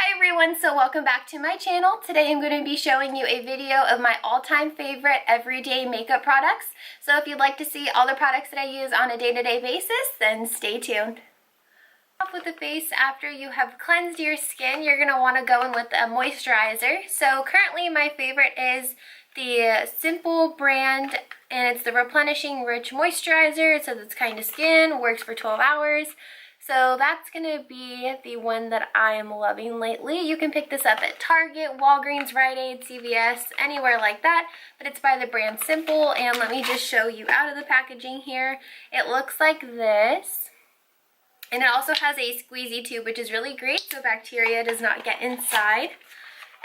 Hi everyone, so welcome back to my channel. Today I'm going to be showing you a video of my all-time favorite everyday makeup products. So if you'd like to see all the products that I use on a day-to-day basis, then stay tuned. Off with the face, after you have cleansed your skin, you're going to want to go in with a moisturizer. So currently my favorite is the Simple brand, and it's the Replenishing Rich Moisturizer. It says it's kind of skin, works for 12 hours. So that's going to be the one that I am loving lately. You can pick this up at Target, Walgreens, Rite Aid, CVS, anywhere like that. But it's by the brand Simple, and let me just show you out of the packaging here. It looks like this. And it also has a squeezy tube, which is really great so bacteria does not get inside.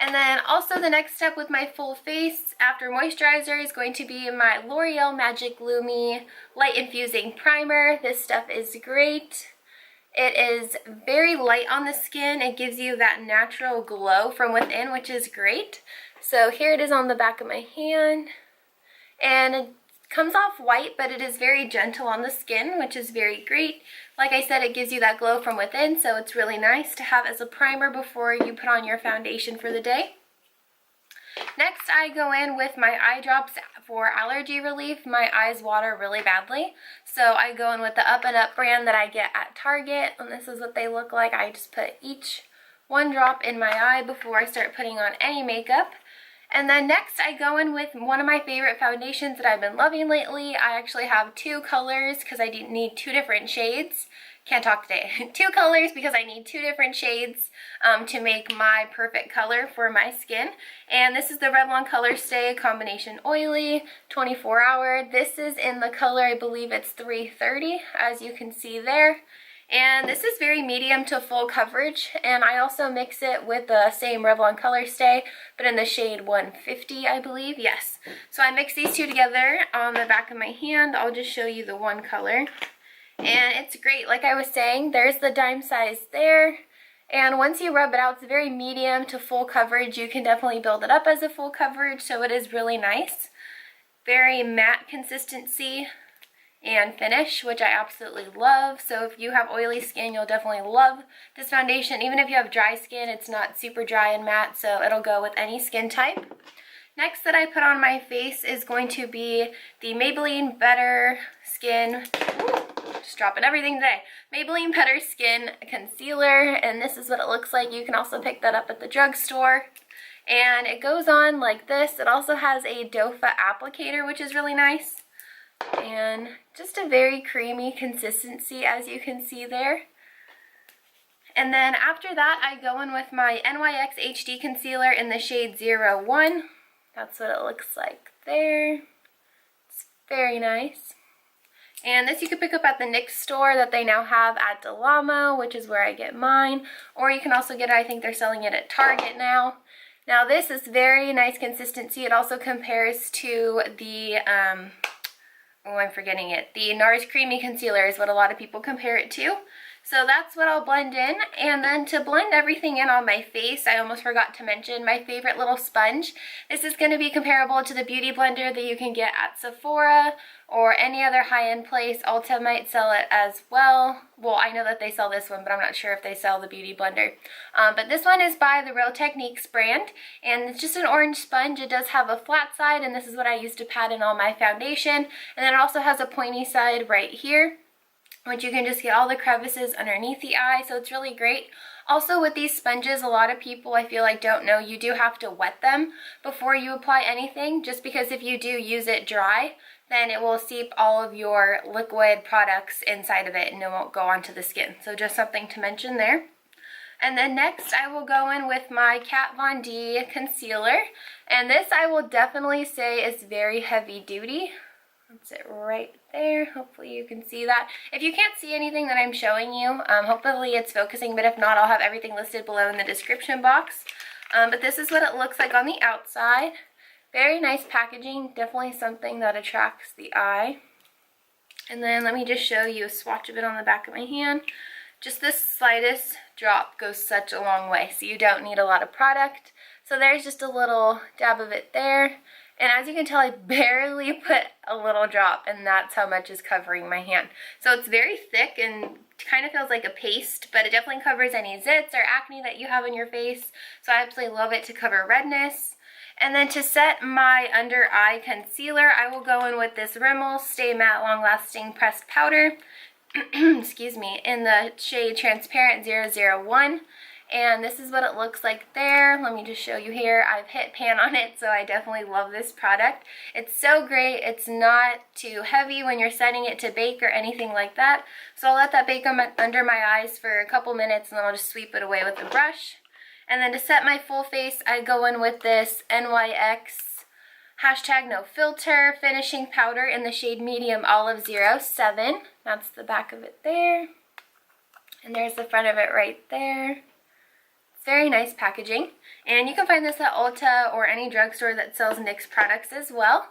And then also the next step with my full face after moisturizer is going to be my L'Oreal Magic Lumi Light Infusing Primer. This stuff is great. It is very light on the skin. It gives you that natural glow from within, which is great. So here it is on the back of my hand. And it comes off white, but it is very gentle on the skin, which is very great. Like I said, it gives you that glow from within, so it's really nice to have as a primer before you put on your foundation for the day. Next, I go in with my eye drops for allergy relief. My eyes water really badly, so I go in with the Up and Up brand that I get at Target, and this is what they look like. I just put each one drop in my eye before I start putting on any makeup. And then next, I go in with one of my favorite foundations that I've been loving lately. I actually have two colors because I need two different shades. Can't talk today. Two colors because I need two different shades to make my perfect color for my skin. And this is the Revlon Colorstay Combination Oily 24 Hour. This is in the color, I believe it's 330, as you can see there. And this is very medium to full coverage, and I also mix it with the same Revlon Colorstay, but in the shade 150, I believe. Yes. So I mix these two together on the back of my hand. I'll just show you the one color. And it's great. Like I was saying, there's the dime size there. And once you rub it out, it's very medium to full coverage. You can definitely build it up as a full coverage, so it is really nice. Very matte consistency and finish, which I absolutely love. So if you have oily skin, you'll definitely love this foundation. Even if you have dry skin, it's not super dry and matte, so it'll go with any skin type. Next that I put on my face is going to be the Maybelline Better Skin, just dropping everything today, Maybelline Better Skin Concealer, and this is what it looks like. You can also pick that up at the drugstore. And it goes on like this. It also has a doe foot applicator, which is really nice. And just a very creamy consistency, as you can see there. And then after that, I go in with my NYX HD Concealer in the shade 01. That's what it looks like there. It's very nice. And this you can pick up at the NYX store that they now have at Del Amo, which is where I get mine. Or you can also get it, I think they're selling it at Target now. Now this is very nice consistency. It also compares to the I'm forgetting it. The NARS Creamy Concealer is what a lot of people compare it to. So that's what I'll blend in. And then to blend everything in on my face, I almost forgot to mention my favorite little sponge. This is going to be comparable to the Beauty Blender that you can get at Sephora or any other high-end place. Ulta might sell it as well. Well, I know that they sell this one, but I'm not sure if they sell the Beauty Blender. But this one is by the Real Techniques brand, and it's just an orange sponge. It does have a flat side, and this is what I use to pat in all my foundation. And then it also has a pointy side right here, which you can just get all the crevices underneath the eye, so it's really great. Also with these sponges, a lot of people I feel like don't know you do have to wet them before you apply anything, just because if you do use it dry, then it will seep all of your liquid products inside of it and it won't go onto the skin. So just something to mention there. And then next I will go in with my Kat Von D concealer, and this I will definitely say is very heavy duty. That's it right there. Hopefully you can see that. If you can't see anything that I'm showing you, hopefully it's focusing, but if not, I'll have everything listed below in the description box. But this is what it looks like on the outside. Very nice packaging, definitely something that attracts the eye. And then let me just show you a swatch of it on the back of my hand. Just this slightest drop goes such a long way, so you don't need a lot of product. So there's just a little dab of it there. And as you can tell, I barely put a little drop, and that's how much is covering my hand. So it's very thick and kind of feels like a paste, but it definitely covers any zits or acne that you have on your face. So I absolutely love it to cover redness. And then to set my under eye concealer, I will go in with this Rimmel Stay Matte Long Lasting Pressed Powder, excuse me, in the shade Transparent 001. And this is what it looks like there. Let me just show you here. I've hit pan on it, so I definitely love this product. It's so great. It's not too heavy when you're setting it to bake or anything like that. So I'll let that bake under my eyes for a couple minutes, and then I'll just sweep it away with a brush. And then to set my full face, I go in with this NYX #NoFilter Finishing Powder in the shade Medium Olive 07. That's the back of it there. And there's the front of it right there. Very nice packaging, and you can find this at Ulta or any drugstore that sells NYX products as well.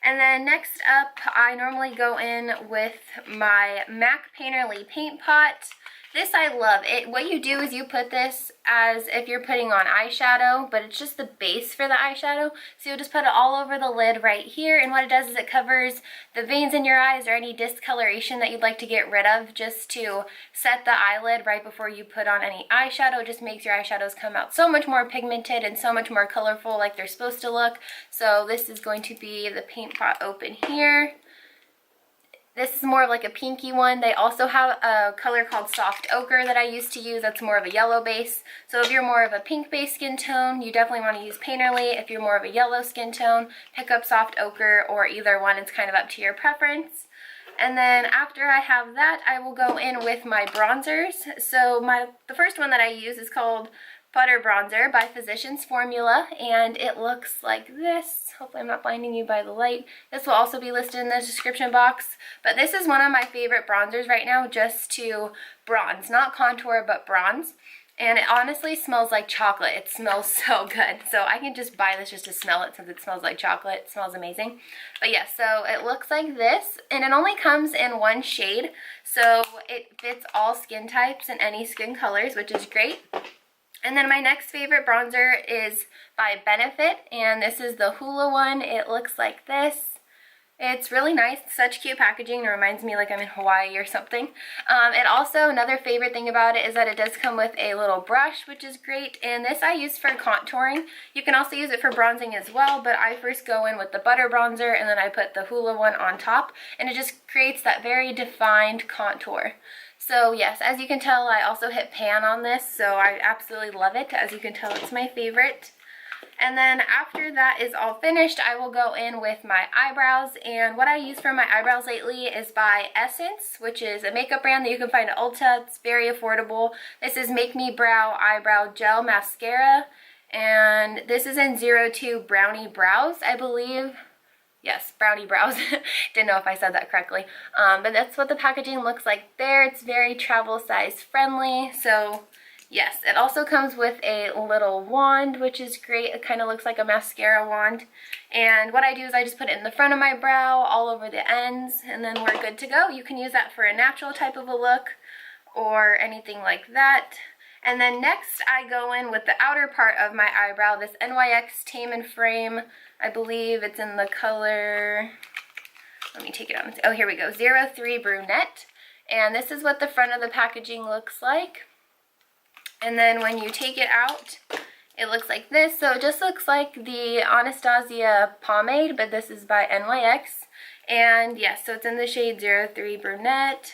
And then next up, I normally go in with my MAC Painterly Paint Pot. This I love. What you do is you put this as if you're putting on eyeshadow, but it's just the base for the eyeshadow. So you'll just put it all over the lid right here, and what it does is it covers the veins in your eyes or any discoloration that you'd like to get rid of, just to set the eyelid right before you put on any eyeshadow. It just makes your eyeshadows come out so much more pigmented and so much more colorful like they're supposed to look. So this is going to be the paint pot open here. This is more of like a pinky one. They also have a color called Soft Ochre that I used to use. That's more of a yellow base. So if you're more of a pink base skin tone, you definitely want to use Painterly. If you're more of a yellow skin tone, pick up Soft Ochre, or either one. It's kind of up to your preference. And then after I have that, I will go in with my bronzers. So the first one that I use is called Butter Bronzer by Physicians Formula, and it looks like this. Hopefully I'm not blinding you by the light. This will also be listed in the description box, but this is one of my favorite bronzers right now, just to bronze, not contour, but bronze. And it honestly smells like chocolate. It smells so good. So I can just buy this just to smell it, since it smells like chocolate. It smells amazing. But yeah, so it looks like this, and it only comes in one shade, so it fits all skin types and any skin colors, which is great. And then my next favorite bronzer is by Benefit, and this is the Hoola one. It looks like this. It's really nice, such cute packaging. It reminds me like I'm in Hawaii or something. It also, another favorite thing about it is that it does come with a little brush, which is great, and this I use for contouring. You can also use it for bronzing as well, but I first go in with the Butter Bronzer, and then I put the Hoola one on top, and it just creates that very defined contour. So yes, as you can tell, I also hit pan on this, so I absolutely love it. As you can tell, it's my favorite. And then after that is all finished, I will go in with my eyebrows. And what I use for my eyebrows lately is by Essence, which is a makeup brand that you can find at Ulta. It's very affordable. This is Make Me Brow Eyebrow Gel Mascara, and this is in 02 Brownie Brows, I believe. Yes, Brownie Brows. Didn't know if I said that correctly. But that's what the packaging looks like there. It's very travel size friendly. So yes, it also comes with a little wand, which is great. It kind of looks like a mascara wand. And what I do is I just put it in the front of my brow, all over the ends, and then we're good to go. You can use that for a natural type of a look or anything like that. And then next I go in with the outer part of my eyebrow, this NYX Tame and Frame. I believe it's in the color, let me take it out. Oh, here we go, 03 Brunette. And this is what the front of the packaging looks like. And then when you take it out, it looks like this. So it just looks like the Anastasia Pomade, but this is by NYX. And yes, so it's in the shade 03 Brunette.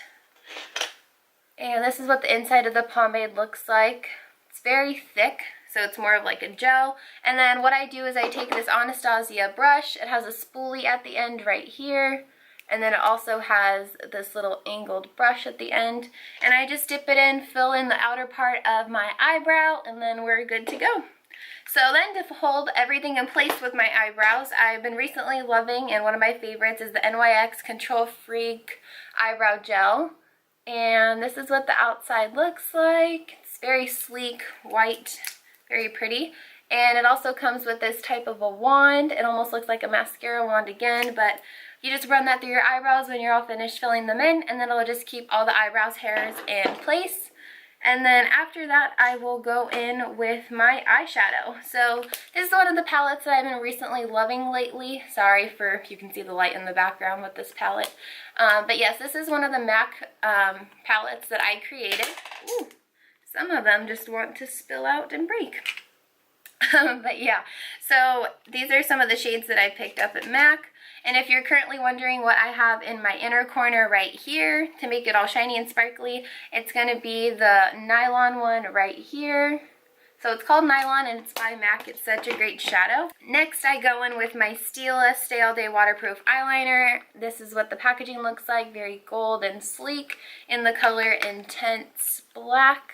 And this is what the inside of the pomade looks like. It's very thick, so it's more of like a gel. And then what I do is I take this Anastasia brush. It has a spoolie at the end right here. And then it also has this little angled brush at the end. And I just dip it in, fill in the outer part of my eyebrow, and then we're good to go. So then to hold everything in place with my eyebrows, I've been recently loving, and one of my favorites is the NYX Control Freak Eyebrow Gel. And this is what the outside looks like. It's very sleek, white, very pretty. And it also comes with this type of a wand. It almost looks like a mascara wand again, but you just run that through your eyebrows when you're all finished filling them in, and then it'll just keep all the eyebrows hairs in place. And then after that, I will go in with my eyeshadow. So this is one of the palettes that I've been recently loving lately. Sorry for if you can see the light in the background with this palette. But yes, this is one of the MAC palettes that I created. Ooh, some of them just want to spill out and break. But yeah, so these are some of the shades that I picked up at MAC. And if you're currently wondering what I have in my inner corner right here to make it all shiny and sparkly, it's going to be the Nylon one right here. So it's called Nylon and it's by MAC. It's such a great shadow. Next, I go in with my Stila Stay All Day Waterproof Eyeliner. This is what the packaging looks like, very gold and sleek in the color Intense Black.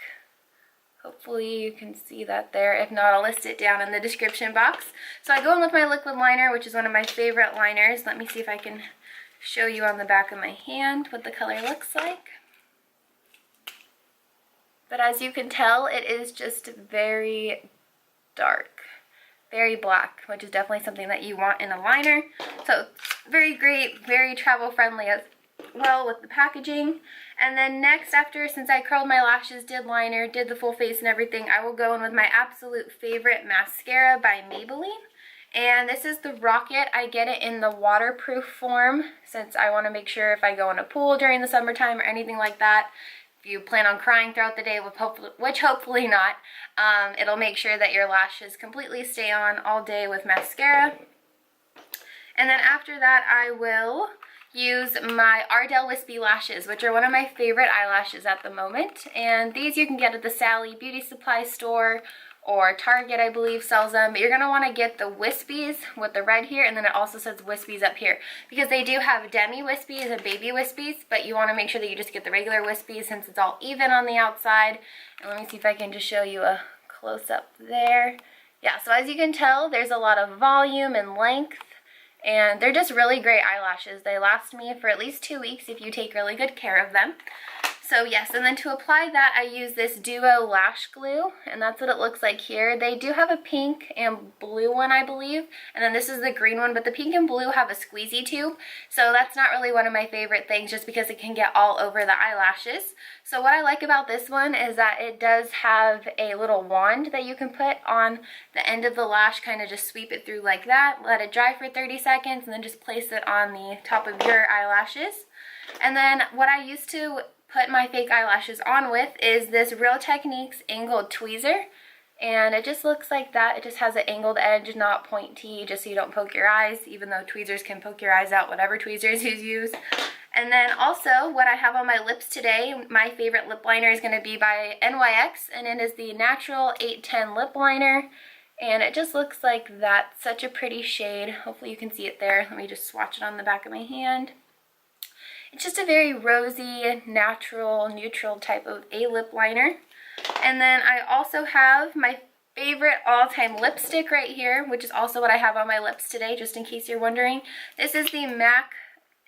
Hopefully you can see that there. If not, I'll list it down in the description box. So I go in with my liquid liner, which is one of my favorite liners. Let me see if I can show you on the back of my hand what the color looks like. But as you can tell, it is just very dark, very black, which is definitely something that you want in a liner. So very great, very travel friendly as well with the packaging. And then next, after, since I curled my lashes, did liner, did the full face and everything, I will go in with my absolute favorite mascara by Maybelline. And this is the Rocket. I get it in the waterproof form since I want to make sure if I go in a pool during the summertime or anything like that, if you plan on crying throughout the day, which hopefully not, it'll make sure that your lashes completely stay on all day with mascara. And then after that, I will use my Ardell Wispie lashes, which are one of my favorite eyelashes at the moment. And these you can get at the Sally Beauty Supply store, or Target, I believe, sells them. But you're going to want to get the Wispies with the red here, and then it also says Wispies up here, because they do have demi Wispies and baby Wispies, but you want to make sure that you just get the regular Wispies since it's all even on the outside. And let me see if I can just show you a close-up there. Yeah, so as you can tell, there's a lot of volume and length. And they're just really great eyelashes. They last me for at least 2 weeks if you take really good care of them. So yes, and then to apply that, I use this Duo Lash Glue, and that's what it looks like here. They do have a pink and blue one, I believe, and then this is the green one, but the pink and blue have a squeezy tube, so that's not really one of my favorite things just because it can get all over the eyelashes. So what I like about this one is that it does have a little wand that you can put on the end of the lash, kind of just sweep it through like that, let it dry for 30 seconds, and then just place it on the top of your eyelashes. And then what I used to put my fake eyelashes on with is this Real Techniques angled tweezer, and it just looks like that. It just has an angled edge, not pointy, just so you don't poke your eyes, even though tweezers can poke your eyes out, whatever tweezers you use. And then also what I have on my lips today, my favorite lip liner is going to be by NYX, and it is the Natural 810 lip liner, and it just looks like that. Such a pretty shade. Hopefully you can see it there. Let me just swatch it on the back of my hand. It's just a very rosy, natural, neutral type of a lip liner. And then I also have my favorite all-time lipstick right here, which is also what I have on my lips today, just in case you're wondering. This is the MAC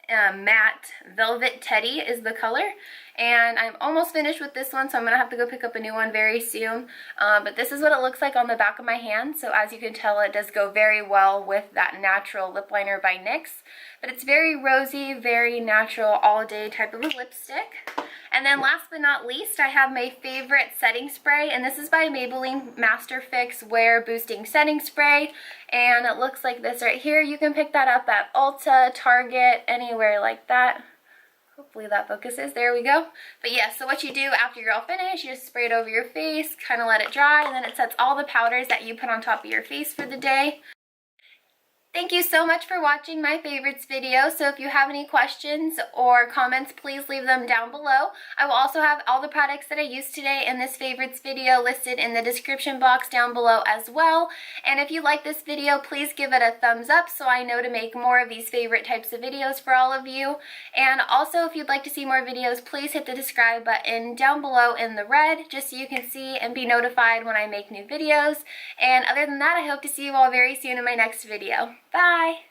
Matte Velvet Teddy is the color. And I'm almost finished with this one, so I'm going to have to go pick up a new one very soon. But this is what it looks like on the back of my hand. So as you can tell, it does go very well with that natural lip liner by NYX. But it's very rosy, very natural, all-day type of a lipstick. And then last but not least, I have my favorite setting spray. And this is by Maybelline Master Fix Wear Boosting Setting Spray. And it looks like this right here. You can pick that up at Ulta, Target, anywhere like that. Hopefully that focuses. There we go. But yeah, so what you do after you're all finished, you just spray it over your face, kind of let it dry, and then it sets all the powders that you put on top of your face for the day. Thank you so much for watching my favorites video. So if you have any questions or comments, please leave them down below. I will also have all the products that I used today in this favorites video listed in the description box down below as well. And if you like this video, please give it a thumbs up so I know to make more of these favorite types of videos for all of you. And also, if you'd like to see more videos, please hit the subscribe button down below in the red, just so you can see and be notified when I make new videos. And other than that, I hope to see you all very soon in my next video. Bye!